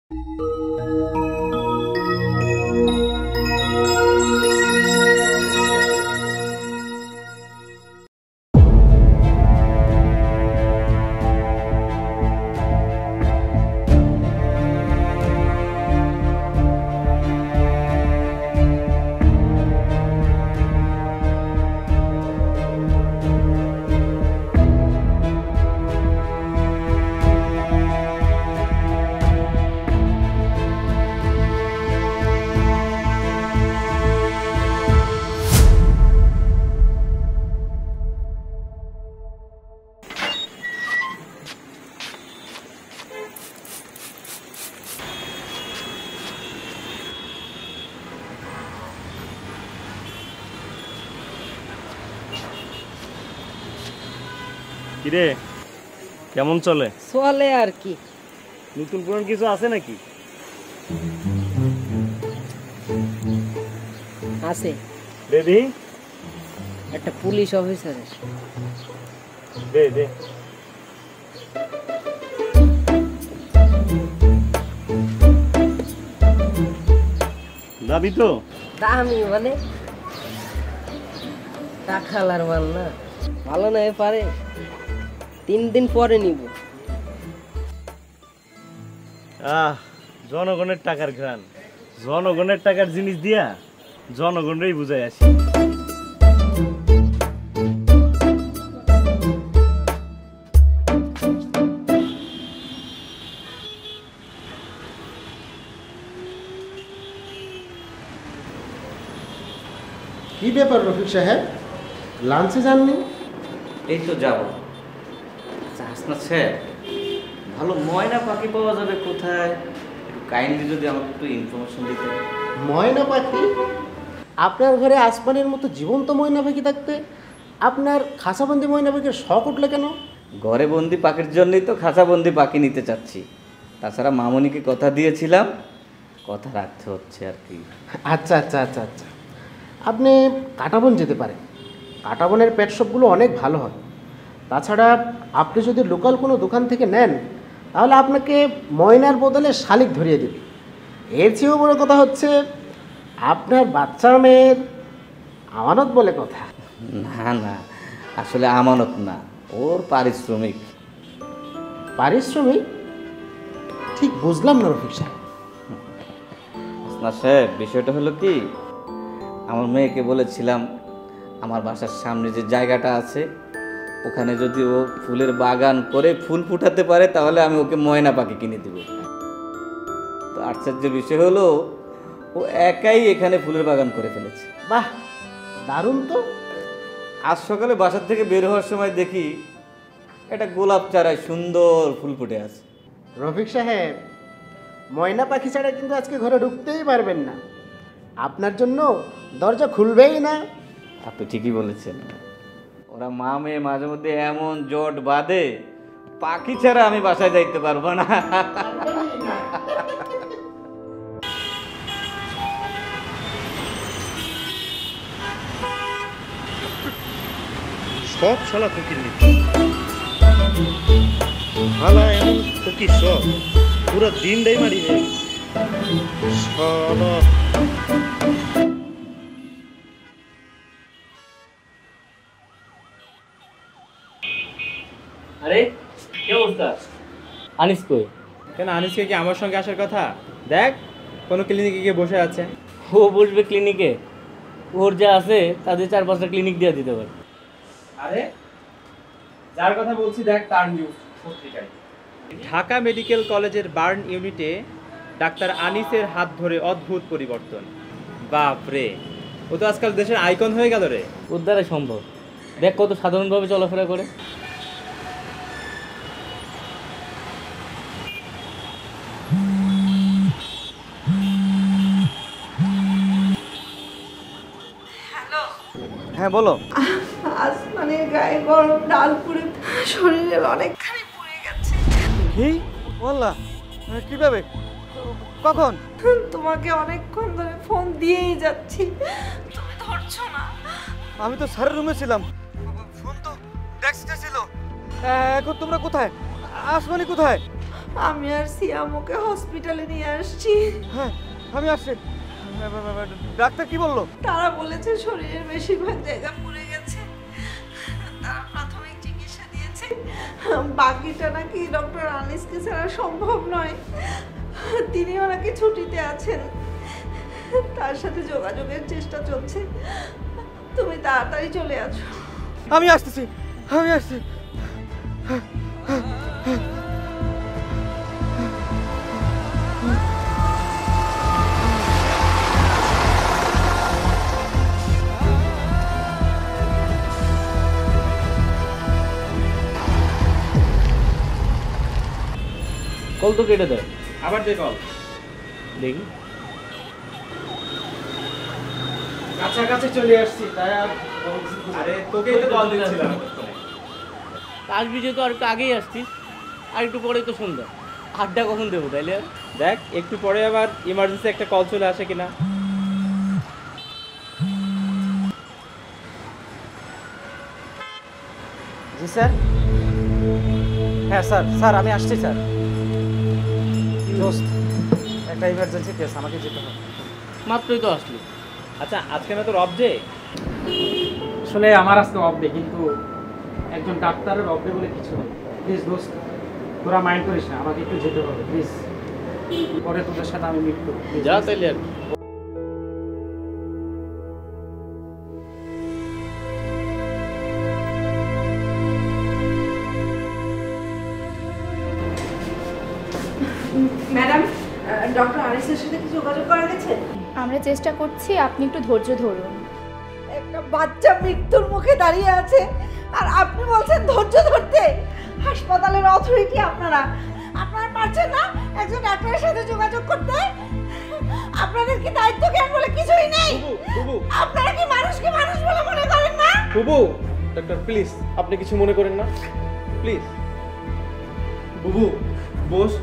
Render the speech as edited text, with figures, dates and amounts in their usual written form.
কিরে কেমন চলে? চলে আর কি। নতুন পুরান কিছু আছে নাকি? আছে। দেখি একটা পুলিশ অফিসার। দে দে। দাবি তো দামি মানে টাকালার মাল না, ভালো নয় পারে 3 দিন পরে নিব। জনগণের টাকার ঘ্রাণ, জনগণের টাকার জিনিস দিয়া জনগণেরই বুঝাই আসি। কি ব্যাপার রফিক সাহেব, লাঞ্চে যাননি? এই তো যাব। হাসনাত স্যার, ভালো ময়না পাখি পাওয়া যাবে কোথায়? একটু কাইন্ডলি যদি আমাকে একটু ইনফরমেশন দিতেন। ময়না পাখি? আপনার ঘরে আসমানের মতো জীবন্ত ময়না পাখি থাকতে আপনার খাঁচাবন্দি ময়না পাখির শখ উঠলে কেন? ঘরে বন্দি পাখির জন্যই তো খাঁচাবন্দি পাখি নিতে চাচ্ছি। তাছাড়া মামনিকে কথা দিয়েছিলাম, কথা রাখতে হচ্ছে আর কি। আচ্ছা আচ্ছা আচ্ছা আচ্ছা, আপনি কাঁটাবন যেতে পারেন। কাঁটাবনের পেট শপগুলো অনেক ভালো হয়। তাছাড়া আপনি যদি লোকাল কোনো দোকান থেকে নেন তাহলে আপনাকে ময়নার বদলে শালিক ধরিয়ে দেবে। এর চেয়েও বড় কথা হচ্ছে আপনার বাচ্চা মেয়ের আমানত বলে কথা। না না, আসলে আমানত না, ওর পারিশ্রমিক। পারিশ্রমিক? ঠিক বুঝলাম না রফিক সাহেব। হাসনাত সাহেব, বিষয়টা হলো কি, আমার মেয়েকে বলেছিলাম আমার বাসার সামনে যে জায়গাটা আছে ওখানে যদি ও ফুলের বাগান করে ফুল ফুটাতে পারে তাহলে আমি ওকে ময়না পাখি কিনে দেব। তো আশ্চর্যের বিষয় হলো ও একাই এখানে ফুলের বাগান করে ফেলেছে। বাহ, দারুণ তো। আজ সকালে বাসার থেকে বের হওয়ার সময় দেখি একটা গোলাপ চারায় সুন্দর ফুল ফুটে আছে। রফিক সাহেব, ময়না পাখি ছাড়া কিন্তু আজকে ঘরে ঢুকতেই পারবেন না। আপনার জন্য দরজা খুলবেই না। আপনি ঠিকই বলেছেন, ওরা মা মেয়ে মাঝে মধ্যে এমন জট বাঁধে, পাখি ছাড়া আমি বাসায় যাইতে পারবো না। সব শালা ফকির নি, শালা এমন ফকির সব পুরো দিনটাই মারি হয়ে গেছে শালা। আরে কি অবস্থা? আনিস কই? কেন, আনিসকে কি আমার সঙ্গে আসার কথা? দেখ, কোনো ক্লিনিকে গিয়ে বসে আছে। ও বসবে ক্লিনিকে? ওর যা আছে তাদের 4-5টা ক্লিনিক দিয়ে দিতে পারে। আরে যার কথা বলছি দেখ, তার নিউজ পত্রিকায় ঢাকা মেডিকেল কলেজের বার্ন ইউনিটে ডাক্তার আনিসের হাত ধরে অদ্ভুত পরিবর্তন। বাপ রে, ও তো আজকাল দেশের আইকন হয়ে গেল রে। ওর দ্বারা সম্ভব। দেখ কত সাধারণভাবে চলাফেরা করে। হ্যাঁ বলো। আসমানের গায়ে গরম ডাল পুড়ে শরীরে অনেকখানি পুড়ে গেছে। কি বললা? কিভাবে, কখন? তোমাকে অনেকক্ষণ ধরে ফোন দিয়েই যাচ্ছি, তুমি ধরছো না। আমি তো স্যারের রুমে ছিলাম, ফোন তো ডেস্কে ছিল। এখন তোমরা কোথায়? আসমানি কোথায়? আমি আর সিয়াম ওকে হসপিটালে নিয়ে আসছি। হ্যাঁ আমি আসছি। ডাক্তার কি বললো? তারা বলেছে শরীরের বেশিরভাগ জায়গা পুড়ে গেছে, তারা প্রাথমিক চিকিৎসা দিয়েছে, বাকিটা নাকি ডক্টর আনিসকে ছাড়া সম্ভব নয়। তিনিও নাকি ছুটিতে আছেন, তার সাথে যোগাযোগের চেষ্টা চলছে। তুমি তাড়াতাড়ি চলে আসো। আমি আসতেছি, আমি আসছি। কল তো কেটে দেয়। আবার যে কল। দেখি কাছাকাছি চলে আসছি, তাই আর আরে তোকেই তো কল দিচ্ছিলাম। আসবি যেহেতু আর একটু আগেই আসছিস, আর একটু পরে তো সন্ধ্যা, আড্ডা কখন দেবো তাইলে আর? দেখ একটু পরে আবার ইমার্জেন্সি একটা কল চলে আসে কিনা। জি স্যার। হ্যাঁ স্যার, স্যার আমি আসছি স্যার। দোস্ত, একটা ইমার্জেন্সি কেস, আমাকে যেতে হবে। মাত্রই তো আসলি। আচ্ছা আজকে না তোর অফ ডে? আসলে আমার আজকে অফ ডে, কিন্তু একজন ডাক্তারের অফ ডে বলে কিছু নেই। প্লিজ দোস্ত, তোরা মাইন্ড করিস না, আমাকে একটু যেতে হবে প্লিজ। পরে তোদের সাথে আমি মিট করব। যা তাইলে আর। ম্যাডাম, ডক্টর আনিসের সাথে কি যোগাযোগ করা গেছে? আমরা চেষ্টা করছি, আপনি একটু ধৈর্য ধরুন। একটা বাচ্চা মৃত্যুর মুখে দাঁড়িয়ে আছে আর আপনি বলছেন ধৈর্য ধরতে? হাসপাতালের অথরিটি আপনারা, আপনারা পারছেন না একজন ডাক্তারের সাথে যোগাযোগ করতে? আপনাদের কি দায়িত্ব জ্ঞান বলে কিছুই নেই? আপনারা কি মানুষকে মানুষ বলে মনে করেন না? বুবু, ডাক্তার প্লিজ, আপনি কিছু মনে করেন না প্লিজ। বুবু বস।